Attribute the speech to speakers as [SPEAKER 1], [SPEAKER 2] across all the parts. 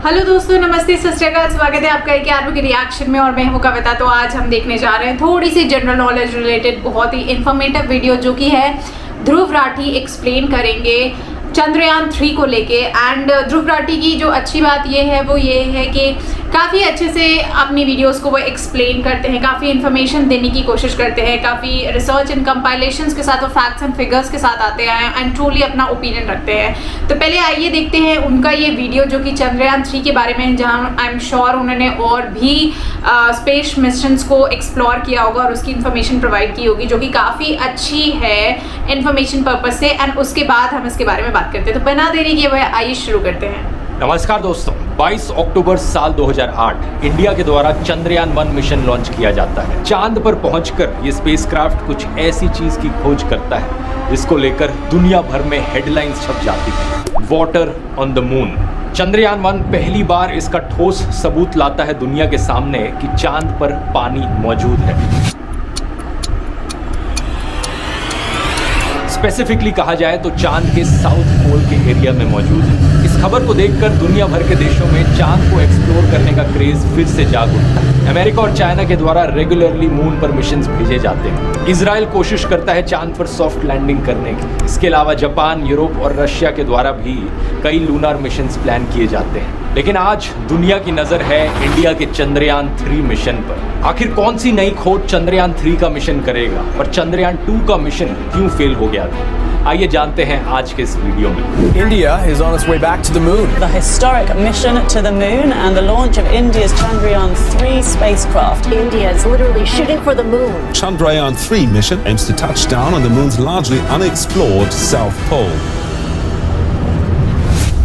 [SPEAKER 1] Hello दोस्तों, नमस्ते, सत श्री अकाल, स्वागत है आपका एक आर्मी के रिएक्शन में। और मैं हूं कविता। तो आज हम देखने जा रहे हैं थोड़ी सी जनरल नॉलेज रिलेटेड बहुत ही इन्फॉर्मेटिव वीडियो, जो कि है ध्रुव राठी एक्सप्लेन करेंगे चंद्रयान 3 को लेके। एंड ध्रुव राठी की जो अच्छी बात ये है कि काफ़ी अच्छे से अपनी वीडियोस को वो एक्सप्लेन करते हैं, काफ़ी इन्फॉर्मेशन देने की कोशिश करते हैं, काफ़ी रिसर्च एंड कंपाइलेशंस के साथ, वो फैक्ट्स एंड फिगर्स के साथ आते हैं एंड ट्रूली अपना ओपिनियन रखते हैं। तो पहले आइए देखते हैं उनका ये वीडियो, जो कि चंद्रयान 3 के बारे में है, जहाँ आई एम श्योर उन्होंने और भी स्पेस मिशंस को एक्सप्लोर किया होगा और उसकी इन्फॉर्मेशन प्रोवाइड की होगी, जो कि काफ़ी अच्छी है इन्फॉर्मेशन पर्पज से। एंड उसके बाद हम इसके बारे में बात करते हैं। तो बिना देरी किए हुए आइए शुरू करते हैं।
[SPEAKER 2] नमस्कार दोस्तों, 22 अक्टूबर साल 2008 इंडिया के द्वारा चंद्रयान 1 मिशन लॉन्च किया जाता है। चांद पर पहुंचकर ये स्पेसक्राफ्ट कुछ ऐसी चीज की खोज करता है जिसको लेकर दुनिया भर में हेडलाइंस छप जाती है। Water on the moon. Chandrayaan 1 पहली बार इसका ठोस सबूत लाता है दुनिया के सामने कि चांद पर पानी मौजूद है। स्पेसिफिकली कहा जाए तो चांद के साउथ पोल के एरिया में मौजूद है। इस खबर को देखकर दुनिया भर के देशों में चांद को एक्सप्लोर करने का क्रेज फिर से जाग उठता है। अमेरिका और चाइना के द्वारा रेगुलरली मून पर मिशंस भेजे जाते हैं। इजराइल कोशिश करता है चांद पर सॉफ्ट लैंडिंग करने की। इसके अलावा जापान, यूरोप और रशिया के द्वारा भी कई लूनर मिशंस प्लान किए जाते हैं। लेकिन आज दुनिया की नजर है इंडिया के चंद्रयान 3 मिशन पर। आखिर कौन सी नई खोज चंद्रयान 3 का मिशन करेगा और चंद्रयान 2 का मिशन क्यों फेल हो गया था? आइए जानते हैं आज के इस वीडियो में।
[SPEAKER 3] India is on its way back to the moon.
[SPEAKER 4] The historic mission to the moon and the launch of India's Chandrayaan 3 spacecraft.
[SPEAKER 5] India is literally shooting for the moon.
[SPEAKER 6] Chandrayaan 3 mission aims to touch down on the moon's largely unexplored south pole.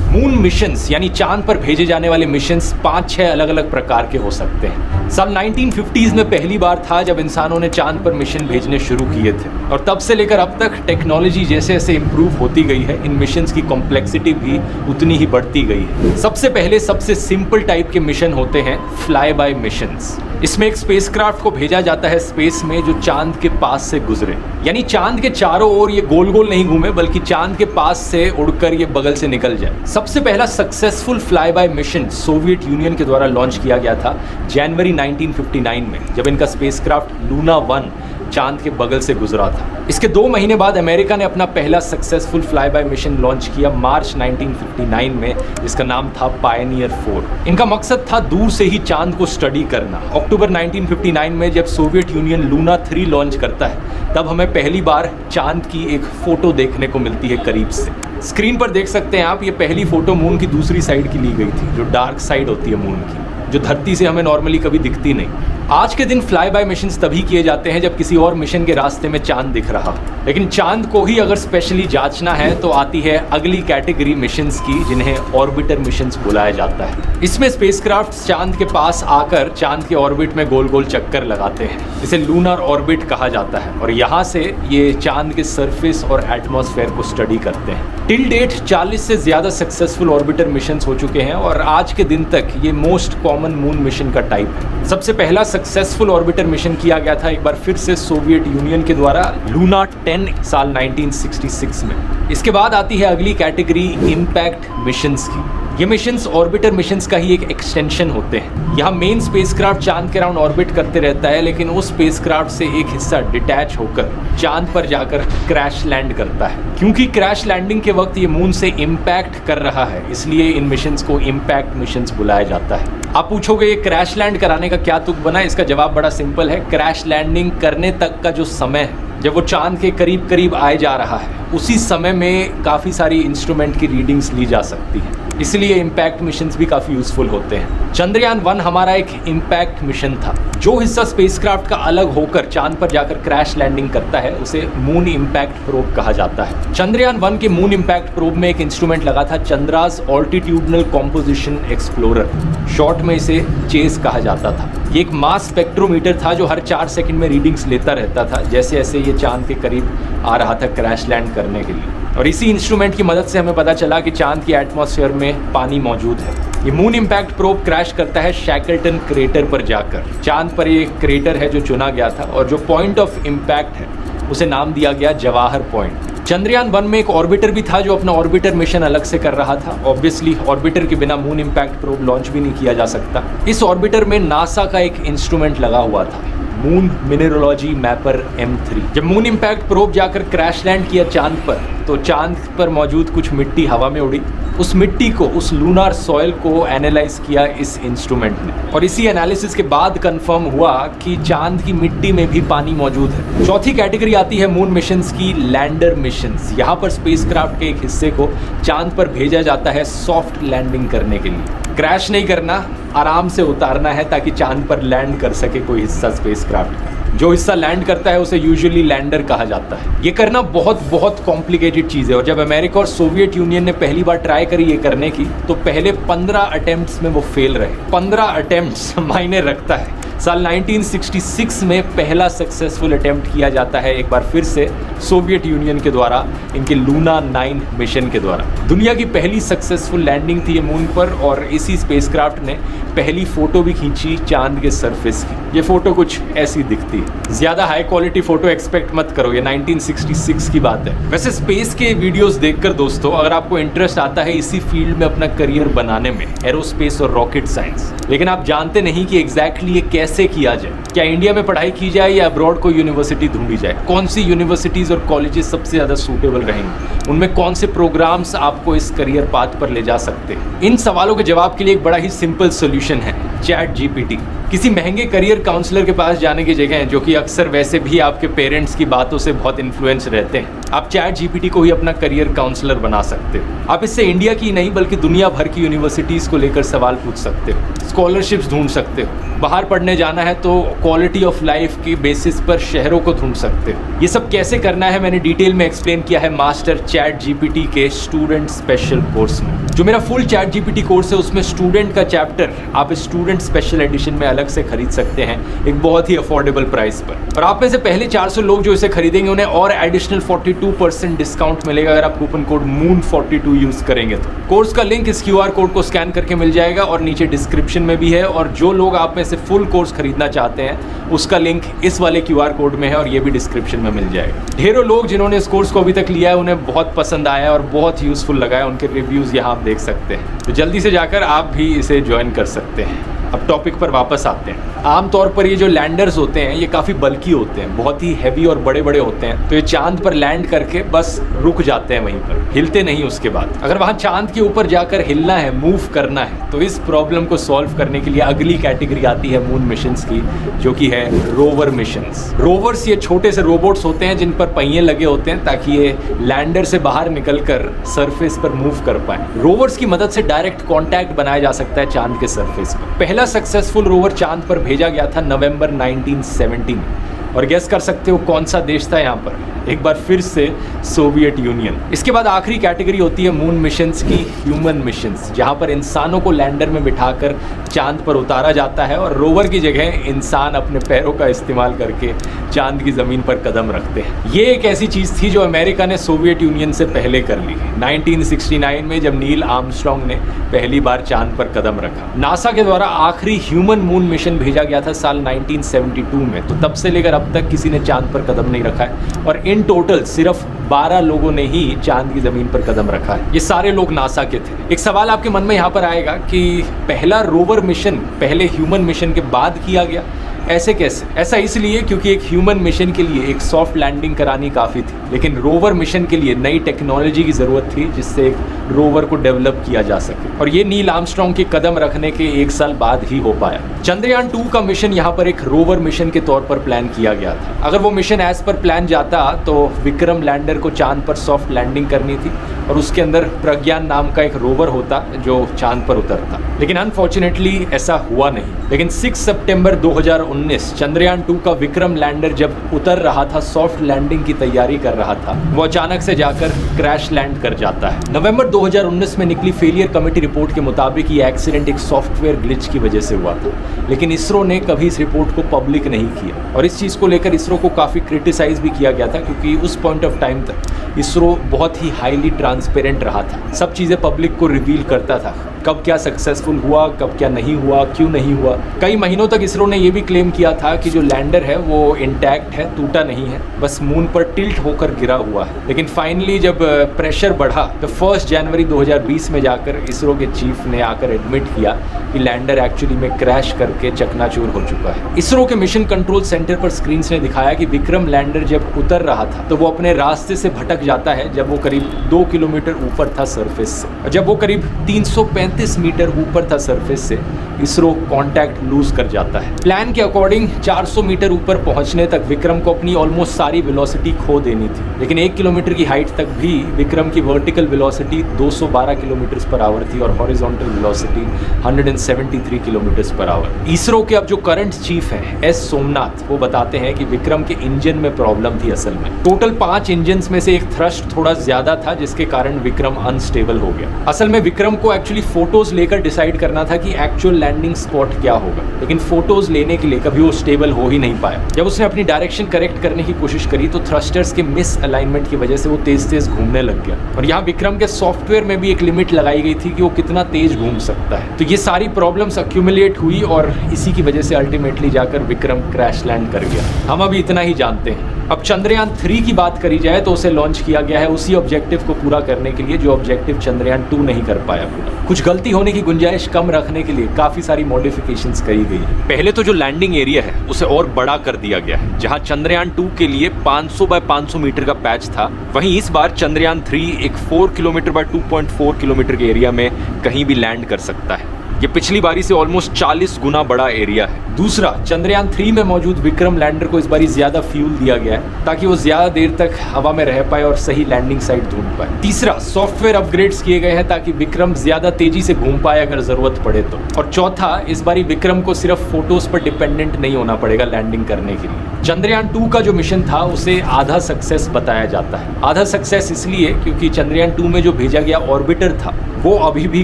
[SPEAKER 2] Moon missions यानी चांद पर भेजे जाने वाले missions 5-6 अलग अलग प्रकार के हो सकते हैं। साल 1950s में पहली बार था जब इंसानों ने चांद पर मिशन भेजने शुरू किए थे, और तब से लेकर अब तक टेक्नोलॉजी जैसे जैसे इम्प्रूव होती गई है, इन मिशंस की कॉम्प्लेक्सिटी भी उतनी ही बढ़ती गई है। सबसे पहले सबसे सिंपल टाइप के मिशन होते हैं फ्लाई बाय मिशंस। इसमें एक स्पेसक्राफ्ट को भेजा जाता है स्पेस में जो चांद के पास से गुजरे, यानी चांद के चारों ओर ये गोल गोल नहीं घूमे, बल्कि चांद के पास से उड़कर ये बगल से निकल जाए। सबसे पहला successful fly bye mission Soviet union के द्वारा लॉन्च किया गया था जनवरी 1959 में, जब इनका स्पेसक्राफ्ट लूना 1 चांद के बगल से गुजरा था। इसके 2 महीने बाद अमेरिका ने अपना पहला successful fly bye mission launch किया मार्च 1959 में, जिसका नाम था पायनियर 4। इनका मकसद था दूर से ही चांद को स्टडी करना। अक्टूबर 1959 में जब सोवियत यूनियन लूना 3 लॉन्च करता है, तब हमें पहली बार चांद की एक फोटो देखने को मिलती है करीब से। स्क्रीन पर देख सकते हैं आप, ये पहली फोटो मून की दूसरी साइड की ली गई थी, जो डार्क साइड होती है मून की, जो धरती से हमें नॉर्मली कभी दिखती नहीं। आज के दिन फ्लाई बाय मिशंस तभी किए जाते हैं जब किसी और मिशन के रास्ते में चांद दिख रहा हो। लेकिन चांद को ही अगर स्पेशली जांचना है तो आती है अगली कैटेगरी मिशंस की, जिन्हें ऑर्बिटर मिशंस बुलाया जाता है। इसमें स्पेसक्राफ्ट चांद के पास आकर चांद के ऑर्बिट में गोल गोल चक्कर लगाते हैं। इसे लूनर ऑर्बिट कहा जाता है, और यहाँ से ये चांद के सरफेस और एटमॉस्फेयर को स्टडी करते हैं। टिल डेट 40 से ज्यादा सक्सेसफुल ऑर्बिटर मिशंस हो चुके हैं, और आज के दिन तक ये मोस्ट कॉमन मून मिशन का टाइप है। सबसे पहला सक्सेसफुल ऑर्बिटर मिशन किया गया था एक बार फिर से सोवियत यूनियन के द्वारा लूना 10 साल 1966 में। इसके बाद आती है अगली कैटेगरी इम्पैक्ट मिशंस की। ये मिशंस ऑर्बिटर मिशंस का ही एक एक्सटेंशन होते हैं। यहाँ मेन स्पेसक्राफ्ट चांद के अराउंड ऑर्बिट करते रहता है, लेकिन उस स्पेसक्राफ्ट से एक हिस्सा डिटैच होकर चांद पर जाकर क्रैश लैंड करता है। क्योंकि क्रैश लैंडिंग के वक्त ये मून से इम्पैक्ट कर रहा है, इसलिए इन मिशंस को इम्पैक्ट मिशंस बुलाया जाता है। आप पूछोगे ये क्रैश लैंड कराने का क्या तुक बना? इसका जवाब बड़ा सिंपल है। क्रैश लैंडिंग करने तक का जो समय है, जब वो चांद के करीब करीब आए जा रहा है, उसी समय में काफ़ी सारी इंस्ट्रूमेंट की रीडिंग्स ली जा सकती है, इसलिए इम्पैक्ट मिशंस भी काफ़ी यूजफुल होते हैं। चंद्रयान 1 हमारा एक इम्पैक्ट मिशन था। जो हिस्सा स्पेसक्राफ्ट का अलग होकर चांद पर जाकर क्रैश लैंडिंग करता है, उसे मून इम्पैक्ट प्रोब कहा जाता है। चंद्रयान 1 के मून इम्पैक्ट प्रोब में एक इंस्ट्रूमेंट लगा था, Chandra's altitudinal composition explorer, short में इसे चेस कहा जाता था। ये एक मास स्पेक्ट्रोमीटर था जो हर 4 सेकंड में रीडिंग्स लेता रहता था, जैसे जैसे ये चांद के करीब आ रहा था क्रैश लैंड करने के लिए। और इसी इंस्ट्रूमेंट की मदद से हमें पता चला कि चांद की एटमॉस्फेयर में पानी मौजूद है। ये मून इम्पैक्ट प्रोब क्रैश करता है शैकल्टन क्रेटर पर जाकर। चांद पर ये क्रेटर है जो चुना गया था, और जो पॉइंट ऑफ इम्पैक्ट है उसे नाम दिया गया जवाहर पॉइंट। चंद्रयान 1 में एक ऑर्बिटर भी था जो अपना ऑर्बिटर मिशन अलग से कर रहा था। ऑब्वियसली ऑर्बिटर के बिना मून इंपैक्ट प्रोब लॉन्च भी नहीं किया जा सकता। इस ऑर्बिटर में नासा का एक इंस्ट्रूमेंट लगा हुआ था, मून मिनरोलॉजी मैपर M3। जब मून इंपैक्ट प्रोब जाकर क्रैश लैंड किया चांद पर, तो चांद पर मौजूद कुछ मिट्टी हवा में उड़ी। उस मिट्टी को, उस लूनार सॉइल को एनालाइज किया इस इंस्ट्रूमेंट ने, और इसी एनालिसिस के बाद कंफर्म हुआ कि चांद की मिट्टी में भी पानी मौजूद है। चौथी कैटेगरी आती है मून मिशंस की, लैंडर मिशंस। यहाँ पर स्पेसक्राफ्ट के एक हिस्से को चांद पर भेजा जाता है सॉफ्ट लैंडिंग करने के लिए। क्रैश नहीं करना, आराम से उतारना है ताकि चांद पर लैंड कर सके कोई हिस्सा स्पेसक्राफ्ट का। जो हिस्सा लैंड करता है उसे यूजुअली लैंडर कहा जाता है। ये करना बहुत बहुत कॉम्प्लिकेटेड चीज़ है, और जब अमेरिका और सोवियत यूनियन ने पहली बार ट्राई करी ये करने की, तो पहले 15 अटेम्प्ट्स में वो फेल रहे। 15 अटेम्प्ट्स मायने रखता है। साल 1966 में पहला सक्सेसफुल अटेम्प्ट किया जाता है एक बार फिर से सोवियत यूनियन के द्वारा, इनके लूना 9 मिशन के द्वारा। दुनिया की पहली सक्सेसफुल लैंडिंग थी ये मून पर, और इसी स्पेसक्राफ्ट ने पहली फोटो भी खींची चांद के सरफेस की। ये फोटो कुछ ऐसी दिखती है। ज़्यादा हाई क्वालिटी फोटो एक्सपेक्ट मत करो, ये 1966 की बात है। वैसे स्पेस के वीडियोस देखकर दोस्तों, अगर आपको इंटरेस्ट आता है इसी फील्ड में अपना करियर बनाने में, एरोस्पेस और रॉकेट साइंस, लेकिन आप जानते नहीं कि एग्जैक्टली ये कैसे किया जाए, क्या इंडिया में पढ़ाई की जाए या अब्रॉड कोई यूनिवर्सिटी ढूंढी जाए, कौन सी यूनिवर्सिटीज़ और कॉलेजेस सबसे ज़्यादा सूटेबल रहेंगे, उनमें कौन से प्रोग्राम्स आपको इस करियर पाथ पर ले जा सकते हैं, इन सवालों के जवाब के लिए एक बड़ा ही सिंपल सोल्यूशन है, चैट जीपीटी। किसी महंगे करियर काउंसलर के पास जाने की जगह है, जो कि अक्सर वैसे भी आपके पेरेंट्स की बातों से बहुत इन्फ्लुएंस रहते हैं, आप चैट जीपीटी को ही अपना करियर काउंसलर बना सकते हो। आप इससे इंडिया की नहीं बल्कि दुनिया भर की यूनिवर्सिटीज़ को लेकर सवाल पूछ सकते हो, स्कॉलरशिप्स ढूंढ सकते हो, बाहर पढ़ने जाना है तो क्वालिटी ऑफ लाइफ के बेसिस पर शहरों को ढूंढ सकते हो। ये सब कैसे करना है मैंने डिटेल में एक्सप्लेन किया है मास्टर चैट जीपीटी के स्टूडेंट स्पेशल कोर्स में। जो मेरा फुल चैट जीपीटी कोर्स है उसमें स्टूडेंट का चैप्टर आप स्टूडेंट स्पेशल एडिशन में अलग से खरीद सकते हैं एक बहुत ही अफोर्डेबल प्राइस पर। और आप में से पहले 400 लोग जो इसे खरीदेंगे उन्हें और एडिशनल 42% डिस्काउंट मिलेगा अगर आप कूपन कोड MOON42 यूज करेंगे तो। कोर्स का लिंक इस QR कोड को स्कैन करके मिल जाएगा और नीचे डिस्क्रिप्शन में भी है, और जो लोग आप में से फुल कोर्स खरीदना चाहते हैं उसका लिंक इस वाले QR कोड में है और ये भी डिस्क्रिप्शन में मिल जाएगा। ढेरों लोग जिन्होंने इस कोर्स को अभी तक लिया है उन्हें बहुत पसंद आया और बहुत यूजफुल लगा है, उनके रिव्यूज यहाँ आप देख सकते हैं। तो जल्दी से जाकर आप भी इसे ज्वाइन कर सकते हैं। अब टॉपिक पर वापस आते हैं। आमतौर पर ये जो लैंडर्स होते हैं ये काफ़ी बल्की होते हैं, बहुत ही हैवी और बड़े बड़े होते हैं, तो ये चांद पर लैंड करके बस रुक जाते हैं वहीं पर, हिलते नहीं उसके बाद। अगर वहाँ चांद के ऊपर जाकर हिलना है, मूव करना है, तो इस प्रॉब्लम को सॉल्व करने के लिए अगली कैटेगरी आती है मून मिशंस की, जो कि है रोवर मिशंस। रोवर्स ये छोटे से रोबोट्स होते हैं जिन पर पहिए लगे होते हैं ताकि ये लैंडर से बाहर निकलकर सरफेस पर मूव कर पाए। रोवर्स की मदद से डायरेक्ट कॉन्टैक्ट बनाया जा सकता है चांद के सरफेस पर। पहला सक्सेसफुल रोवर चांद पर भेजा गया था नवंबर 1970 में, और गेस कर सकते हो कौन सा देश था यहाँ पर, एक बार फिर से सोवियत यूनियन। इसके बाद आखिरी कैटेगरी होती है मून मिशंस की, ह्यूमन मिशंस, जहाँ पर इंसानों को लैंडर में बिठाकर चांद पर उतारा जाता है और रोवर की जगह इंसान अपने पैरों का इस्तेमाल करके चांद की ज़मीन पर कदम रखते हैं। ये एक ऐसी चीज़ थी जो अमेरिका ने सोवियत यूनियन से पहले कर ली 1969 में, जब नील आर्मस्ट्रॉन्ग ने पहली बार चांद पर कदम रखा। नासा के द्वारा आखिरी ह्यूमन मून मिशन भेजा गया था साल 1972 में, तो तब से लेकर अब तक किसी ने चांद पर कदम नहीं रखा है, और इन टोटल सिर्फ 12 लोगों ने ही चांद की ज़मीन पर कदम रखा है। ये सारे लोग नासा के थे। एक सवाल आपके मन में यहाँ पर आएगा कि पहला रोवर मिशन पहले ह्यूमन मिशन के बाद किया गया, ऐसे कैसे? ऐसा इसलिए क्योंकि एक ह्यूमन मिशन के लिए एक सॉफ्ट लैंडिंग करानी काफ़ी थी, लेकिन रोवर मिशन के लिए नई टेक्नोलॉजी की ज़रूरत थी जिससे एक रोवर को डेवलप किया जा सके, और ये नील आर्मस्ट्रॉन्ग के कदम रखने के 1 साल बाद ही हो पाया। चंद्रयान 2 का मिशन यहाँ पर एक रोवर मिशन के तौर पर प्लान किया गया था। अगर वो मिशन एज पर प्लान जाता तो विक्रम लैंडर को चांद पर सॉफ्ट लैंडिंग करनी थी और उसके अंदर प्रज्ञान नाम का एक रोवर होता जो चांद पर उतरता, लेकिन अनफॉर्चुनेटली ऐसा हुआ नहीं। लेकिन 6 सितंबर 2019 चंद्रयान 2 का विक्रम लैंडर जब उतर रहा था, सॉफ्ट लैंडिंग की तैयारी कर रहा था, वो अचानक से जाकर क्रैश लैंड कर जाता है। नवंबर 2019 में निकली फेलियर कमेटी रिपोर्ट के मुताबिक ये एक्सीडेंट एक सॉफ्टवेयर ग्लिच की वजह से हुआ था, लेकिन इसरो ने कभी इस रिपोर्ट को पब्लिक नहीं किया, और इस चीज़ को लेकर इसरो को काफ़ी क्रिटिसाइज भी किया गया था, क्योंकि उस पॉइंट ऑफ टाइम तक इसरो बहुत ही हाईली ट्रांसपेरेंट रहा था, सब चीज़ें पब्लिक को रिवील करता था, कब क्या सक्सेसफुल हुआ, कब क्या नहीं हुआ, क्यों नहीं हुआ। कई महीनों तक इसरो ने यह भी क्लेम किया था कि जो लैंडर है वो इंटैक्ट है, टूटा नहीं है, बस मून पर टिल्ट होकर गिरा हुआ है। लेकिन फाइनली जब प्रेशर बढ़ा तो 1 जनवरी 2020 में जाकर इसरो के चीफ ने आकर एडमिट किया कि लैंडर एक्चुअली में क्रैश करके चकनाचूर हो चुका है। इसरो के मिशन कंट्रोल सेंटर पर स्क्रीन्स ने दिखाया कि विक्रम लैंडर जब उतर रहा था तो वो अपने रास्ते से भटक जाता है जब वो करीब 2 किलोमीटर ऊपर था सरफेस से। जब वो करीब 335 मीटर ऊपर था सरफेस से, इसरो कांटेक्ट लूज कर जाता है। प्लान के अकॉर्डिंग 400 मीटर ऊपर पहुंचने तक विक्रम को अपनी ऑलमोस्ट सारी वेलोसिटी खो देनी थी, लेकिन 1 किलोमीटर की हाइट तक भी विक्रम की vertical velocity 212 kilometre per hour थी और horizontal velocity 173 kilometre per hour. ISRO के अब जो करंट चीफ हैं एस सोमनाथ, वो बताते हैं कि विक्रम के इंजन में प्रॉब्लम थी। असल में टोटल 5 इंजन में से एक थ्रस्ट थोड़ा ज्यादा था, जिसके कारण विक्रम अनस्टेबल हो गया। असल में विक्रम को एक्चुअली फोटोज लेकर डिसाइड करना था कि एक्चुअल लैंडिंग स्पॉट क्या होगा, लेकिन फोटोज लेने के लिए कभी वो स्टेबल हो ही नहीं पाया। जब उसने अपनी डायरेक्शन करेक्ट करने की कोशिश करी तो थ्रस्टर्स के मिस अलाइनमेंट की वजह से वो तेज तेज घूमने लग गया, और यहाँ विक्रम के सॉफ्टवेयर में भी एक लिमिट लगाई गई थी कि वो कितना तेज घूम सकता है। तो ये सारी प्रॉब्लम्स अक्यूमुलेट हुई और इसी की वजह से अल्टीमेटली जाकर विक्रम क्रैश लैंड कर गया। हम अभी इतना ही जानते हैं। अब चंद्रयान 3 की बात करी जाए तो उसे लॉन्च किया गया है उसी ऑब्जेक्टिव को पूरा करने के लिए जो ऑब्जेक्टिव चंद्रयान 2 नहीं कर पाया पूरा। कुछ गलती होने की गुंजाइश कम रखने के लिए काफी सारी मॉडिफिकेशंस करी गई है। पहले तो जो लैंडिंग एरिया है उसे और बड़ा कर दिया गया है। जहां चंद्रयान 2 के लिए 500 बाय 500 मीटर का पैच था, वहीं इस बार चंद्रयान 3 एक 4 किलोमीटर बाय 2.4 किलोमीटर के एरिया में कहीं भी लैंड कर सकता है। ये पिछली बारी से ऑलमोस्ट 40 गुना बड़ा एरिया है। दूसरा, चंद्रयान 3 में मौजूद विक्रम लैंडर को इस बारी ज्यादा फ्यूल दिया गया है ताकि वो ज्यादा देर तक हवा में रह पाए और सही लैंडिंग साइट ढूंढ पाए। तीसरा, सॉफ्टवेयर अपग्रेड्स किए गए हैं ताकि विक्रम ज्यादा तेजी से घूम पाए अगर जरूरत पड़े तो। और चौथा, इस बारी विक्रम को सिर्फ फोटोज पर डिपेंडेंट नहीं होना पड़ेगा लैंडिंग करने के लिए। चंद्रयान 2 का जो मिशन था उसे आधा सक्सेस बताया जाता है। आधा सक्सेस इसलिए क्योंकि चंद्रयान 2 में जो भेजा गया ऑर्बिटर था वो अभी भी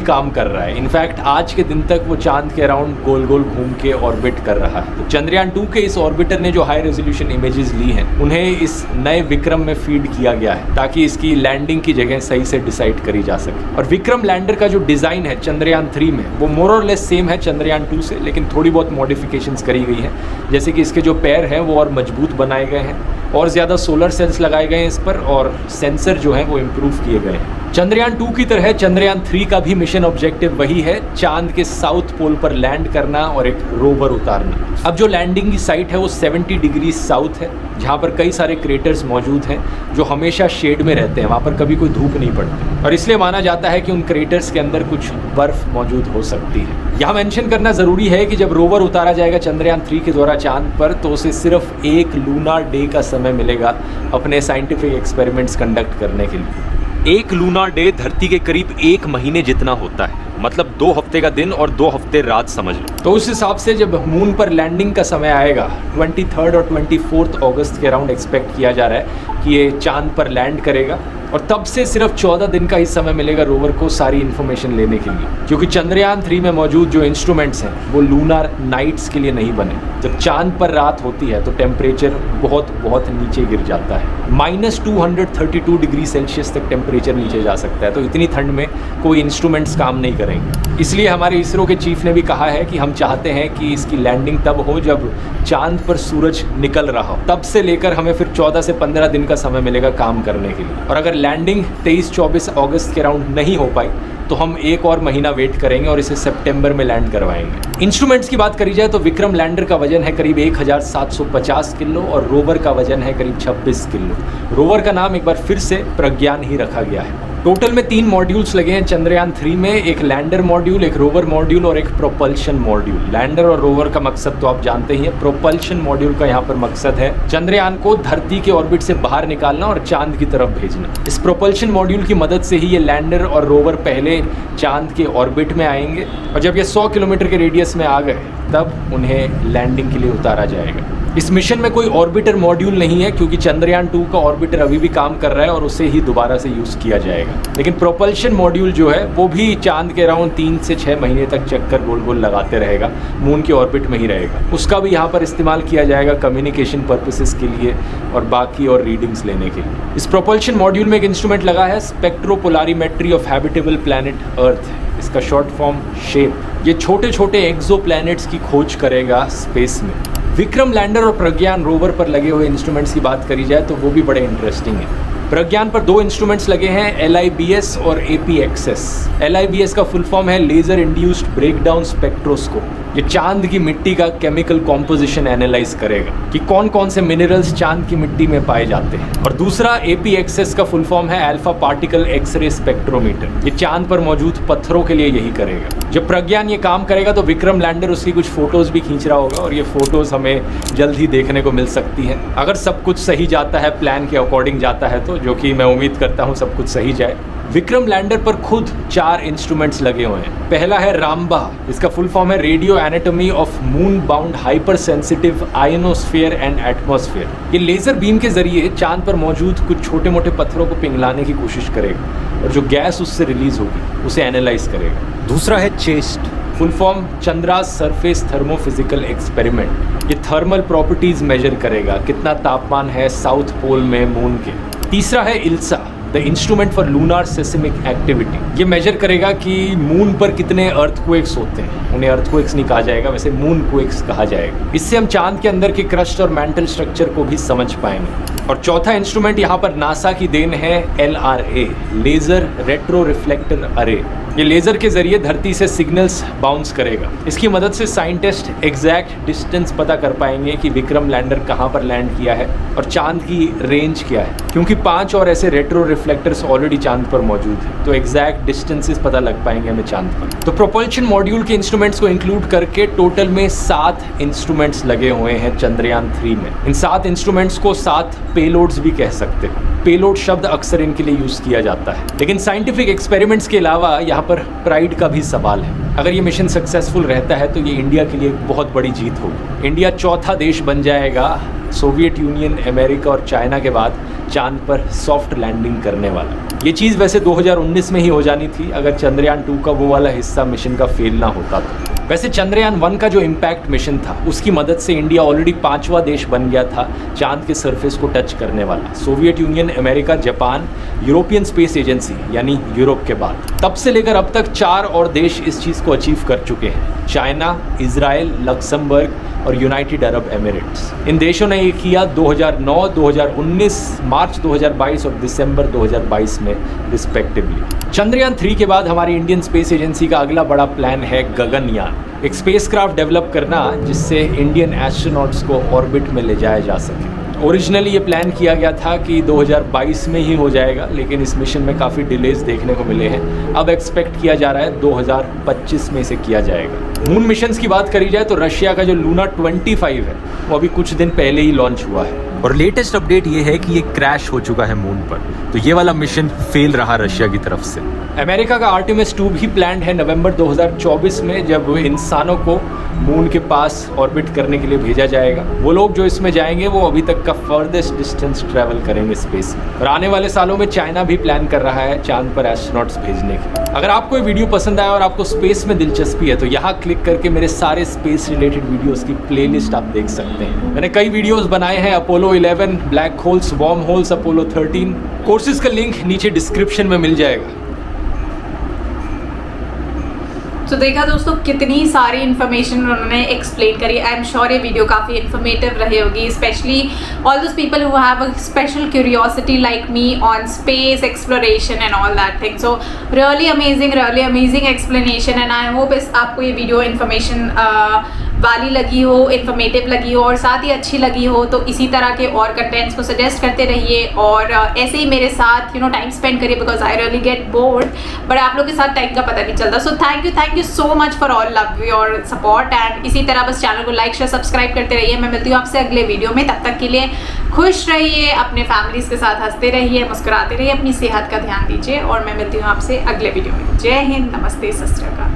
[SPEAKER 2] काम कर रहा है। इनफैक्ट आज के दिन तक वो चांद के अराउंड गोल गोल घूम के ऑर्बिट कर रहा है। तो चंद्रयान 2 के इस ऑर्बिटर ने जो हाई रेजोल्यूशन इमेजेस ली हैं उन्हें इस नए विक्रम में फीड किया गया है ताकि इसकी लैंडिंग की जगह सही से डिसाइड करी जा सके। और विक्रम लैंडर का जो डिजाइन है चंद्रयान 3 में वो मोर और लेस सेम है चंद्रयान 2 से, लेकिन थोड़ी बहुत मॉडिफिकेशंस करी गई हैं। जैसे कि इसके जो पैर हैं वो और मजबूत बनाए गए हैं और ज़्यादा सोलर सेल्स लगाए गए हैं इस पर, और सेंसर जो हैं वो इम्प्रूव किए गए हैं। चंद्रयान 2 की तरह चंद्रयान 3 का भी मिशन ऑब्जेक्टिव वही है, चांद के साउथ पोल पर लैंड करना और एक रोवर उतारना। अब जो लैंडिंग की साइट है वो 70 डिग्री साउथ है, जहाँ पर कई सारे क्रेटर्स मौजूद हैं जो हमेशा शेड में रहते हैं, वहाँ पर कभी कोई धूप नहीं पड़ती, और इसलिए माना जाता है कि उन क्रेटर्स के अंदर कुछ बर्फ मौजूद हो सकती है। यहाँ मेंशन करना ज़रूरी है कि जब रोवर उतारा जाएगा चंद्रयान 3 के द्वारा चांद पर तो उसे सिर्फ 1 लूनार डे का समय मिलेगा अपने साइंटिफिक एक्सपेरिमेंट्स कंडक्ट करने के लिए। 1 लूनार डे धरती के करीब 1 महीने जितना होता है, मतलब 2 हफ्ते का दिन और 2 हफ्ते रात समझ लो। तो उस हिसाब से जब मून पर लैंडिंग का समय आएगा 23 और 24 अगस्त के अराउंड एक्सपेक्ट किया जा रहा है कि ये चांद पर लैंड करेगा, और तब से सिर्फ 14 दिन का ही समय मिलेगा रोवर को सारी इन्फॉर्मेशन लेने के लिए, क्योंकि चंद्रयान 3 में मौजूद जो इंस्ट्रूमेंट्स हैं वो लूनार नाइट्स के लिए नहीं बने। जब चांद पर रात होती है तो टेम्परेचर बहुत बहुत नीचे गिर जाता है, -232 डिग्री सेल्सियस तक टेम्परेचर नीचे जा सकता है। तो इतनी ठंड में कोई इंस्ट्रूमेंट्स काम नहीं करेंगे। इसलिए हमारे इसरो के चीफ ने भी कहा है कि हम चाहते हैं कि इसकी लैंडिंग तब हो जब चांद पर सूरज निकल रहा हो, तब से लेकर हमें फिर 14 से 15 दिन का समय मिलेगा काम करने के लिए। और अगर लैंडिंग 23-24 अगस्त के अराउंड नहीं हो पाई तो हम 1 और महीना वेट करेंगे और इसे सितंबर में लैंड करवाएंगे। इंस्ट्रूमेंट्स की बात करी जाए तो विक्रम लैंडर का वजन है करीब 1750 किलो और रोवर का वजन है करीब 26 किलो। रोवर का नाम एक बार फिर से प्रज्ञान ही रखा गया है। टोटल में 3 मॉड्यूल्स लगे हैं चंद्रयान 3 में, एक लैंडर मॉड्यूल, एक रोवर मॉड्यूल और एक प्रोपल्शन मॉड्यूल। लैंडर और रोवर का मकसद तो आप जानते ही हैं। प्रोपल्शन मॉड्यूल का यहाँ पर मकसद है चंद्रयान को धरती के ऑर्बिट से बाहर निकालना और चांद की तरफ भेजना। इस प्रोपल्शन मॉड्यूल की मदद से ही ये लैंडर और रोवर पहले चांद के ऑर्बिट में आएंगे, और जब ये 100 किलोमीटर के रेडियस में आ गए तब उन्हें लैंडिंग के लिए उतारा जाएगा। इस मिशन में कोई ऑर्बिटर मॉड्यूल नहीं है क्योंकि चंद्रयान 2 का ऑर्बिटर अभी भी काम कर रहा है और उसे ही दोबारा से यूज़ किया जाएगा। लेकिन प्रोपल्शन मॉड्यूल जो है वो भी चांद के अराउंड 3 से 6 महीने तक चक्कर गोल गोल लगाते रहेगा, मून के ऑर्बिट में ही रहेगा। उसका भी यहाँ पर इस्तेमाल किया जाएगा कम्युनिकेशन पर्पसेस के लिए और बाकी और रीडिंग्स लेने के लिए। इस प्रोपल्शन मॉड्यूल में एक इंस्ट्रूमेंट लगा है स्पेक्ट्रोपोलारीमेट्री ऑफ हैबिटेबल प्लैनेट अर्थ, इसका शॉर्ट फॉर्म शेप। ये छोटे छोटे एक्सो प्लैनेट्स की खोज करेगा स्पेस में। विक्रम लैंडर और प्रज्ञान रोवर पर लगे हुए इंस्ट्रूमेंट्स की बात करी जाए तो वो भी बड़े इंटरेस्टिंग है। प्रज्ञान पर 2 इंस्ट्रूमेंट्स लगे हैं, LIBS और APXS। LIBS का फुल फॉर्म है लेजर इंड्यूस्ड ब्रेकडाउन स्पेक्ट्रोस्कोप। ये चांद की मिट्टी का केमिकल कॉम्पोजिशन एनालाइज करेगा कि कौन कौन से मिनरल्स चांद की मिट्टी में पाए जाते हैं। और दूसरा APXS का फुल फॉर्म है अल्फा पार्टिकल एक्सरे स्पेक्ट्रोमीटर। ये चांद पर मौजूद पत्थरों के लिए यही करेगा। जब प्रज्ञान ये काम करेगा तो विक्रम लैंडर उसकी कुछ फोटोज भी खींच रहा होगा और ये फोटोज हमें जल्द ही देखने को मिल सकती हैं अगर सब कुछ सही जाता है, प्लान के अकॉर्डिंग जाता है तो, जो कि मैं उम्मीद करता हूँ सब कुछ सही जाए। विक्रम लैंडर पर खुद 4 इंस्ट्रूमेंट्स लगे हुए हैं। पहला है रामबा, इसका फुल फॉर्म है radio anatomy of moon bound hyper sensitive ionosphere and atmosphere. ये लेजर बीम के जरिए चांद पर मौजूद कुछ छोटे मोटे पत्थरों को पिघलाने की कोशिश करेगा और जो गैस उससे रिलीज होगी उसे एनालाइज करेगा। दूसरा है chest, full form Chandra's surface thermophysical experiment. ये थर्मल प्रॉपर्टीज मेजर करेगा, कितना तापमान है साउथ पोल में मून के। तीसरा है ILSA, the instrument for lunar seismic activity. ये मेजर करेगा कि मून पर कितने अर्थक्वेक्स होते हैं। उन्हें अर्थक्वेक्स नहीं कहा जाएगा, वैसे मून क्वेक्स कहा जाएगा। इससे हम चांद के अंदर के क्रस्ट और मेंटल स्ट्रक्चर को भी समझ पाएंगे। और चौथा इंस्ट्रूमेंट यहाँ पर नासा की देन है LRA, लेजर रेट्रो रिफ्लेक्टर अरे। ये लेजर के जरिए धरती से सिग्नल्स बाउंस करेगा। इसकी मदद से साइंटिस्ट एग्जैक्ट डिस्टेंस पता कर पाएंगे कि विक्रम लैंडर कहाँ पर लैंड किया है और चांद की रेंज क्या है, क्योंकि 5 और ऐसे रेट्रो रिफ्लेक्टर्स ऑलरेडी चांद पर मौजूद हैं, तो एग्जैक्ट डिस्टेंसेस पता लग पाएंगे हमें चांद पर। तो प्रोपल्शन मॉड्यूल के इंस्ट्रूमेंट्स को इंक्लूड करके टोटल में 7 इंस्ट्रूमेंट्स लगे हुए हैं चंद्रयान 3 में। इन 7 इंस्ट्रूमेंट्स को 7 पेलोड्स भी कह सकते हैं। पेलोड शब्द अक्सर इनके लिए यूज किया जाता है। लेकिन साइंटिफिक एक्सपेरिमेंट्स के अलावा यहाँ पर प्राइड का भी सवाल है। अगर ये मिशन सक्सेसफुल रहता है तो ये इंडिया के लिए एक बहुत बड़ी जीत होगी। इंडिया चौथा देश बन जाएगा सोवियत यूनियन, अमेरिका और चाइना के बाद चांद पर सॉफ्ट लैंडिंग करने वाला। ये चीज़ वैसे 2019 में ही हो जानी थी अगर चंद्रयान 2 का वो वाला हिस्सा मिशन का फेल ना होता तो। वैसे चंद्रयान 1 का जो इम्पैक्ट मिशन था उसकी मदद से इंडिया ऑलरेडी 5वां देश बन गया था चांद के सरफेस को टच करने वाला। Soviet union, America, Japan, European space agency यानी यूरोप के बाद। तब से लेकर अब तक 4 और देश इस चीज़ को अचीव कर चुके हैं, चाइना, इजराइल, लक्समबर्ग और यूनाइटेड अरब एमिरेट्स। इन देशों ने ये किया 2009, 2019, मार्च 2022 और दिसंबर 2022 में रिस्पेक्टिवली। चंद्रयान 3 के बाद हमारी इंडियन स्पेस एजेंसी का अगला बड़ा प्लान है गगनयान, एक स्पेसक्राफ्ट डेवलप करना जिससे इंडियन एस्ट्रोनॉट्स को ऑर्बिट में ले जाया जा सके। ओरिजिनली ये प्लान किया गया था कि 2022 में ही हो जाएगा, लेकिन इस मिशन में काफ़ी डिलेज देखने को मिले हैं। अब एक्सपेक्ट किया जा रहा है 2025 में इसे किया जाएगा। मून मिशंस की बात करी जाए तो रशिया का जो लूना 25 है वो अभी कुछ दिन पहले ही लॉन्च हुआ है और लेटेस्ट अपडेट ये है कि ये क्रैश हो चुका है मून पर। तो ये वाला मिशन फेल रहा रशिया की तरफ से। अमेरिका का आर्टेमिस 2 भी प्लान्ड है नवंबर 2024 में, जब इंसानों को मून के पास ऑर्बिट करने के लिए भेजा जाएगा। वो लोग जो इसमें जाएंगे वो अभी तक का फर्देस्ट डिस्टेंस ट्रैवल करेंगे स्पेस में। और आने वाले सालों में चाइना भी प्लान कर रहा है चांद पर एस्ट्रोनॉट्स भेजने की। अगर आपको ये वीडियो पसंद आया और आपको स्पेस में दिलचस्पी है तो यहाँ क्लिक करके मेरे सारे स्पेस रिलेटेड वीडियोस की प्लेलिस्ट आप देख सकते हैं। मैंने कई वीडियोस बनाए हैं, Apollo 11, black holes, worm holes, Apollo 13। Courses का लिंक नीचे डिस्क्रिप्शन में मिल जाएगा।
[SPEAKER 1] तो देखा दोस्तों कितनी सारी इन्फॉर्मेशन उन्होंने एक्सप्लेन करी। आई एम श्योर ये वीडियो काफ़ी इन्फॉर्मेटिव रही होगी, specially all those people who have a special curiosity like me on space exploration and all that thing. So really amazing explanation and I hope आपको ये video information वाली लगी हो, informative लगी हो और साथ ही अच्छी लगी हो। तो इसी तरह के और कंटेंट्स को सजेस्ट करते रहिए और ऐसे ही मेरे साथ टाइम स्पेंड करिए, because I really get bored, but आप लोग के साथ टाइम का पता नहीं चलता। So thank you so much for all love your support and इसी तरह बस चैनल को लाइक शेयर सब्सक्राइब करते रहिए। मैं मिलती हूँ आपसे अगले वीडियो में, तब तक के लिए खुश रहिए, अपने फैमिलीज के साथ हंसते रहिए, मुस्कुराते रहिए, अपनी सेहत का ध्यान दीजिए और मैं मिलती हूँ आपसे अगले वीडियो में। जय हिंद, नमस्ते, सत श्री अकाल।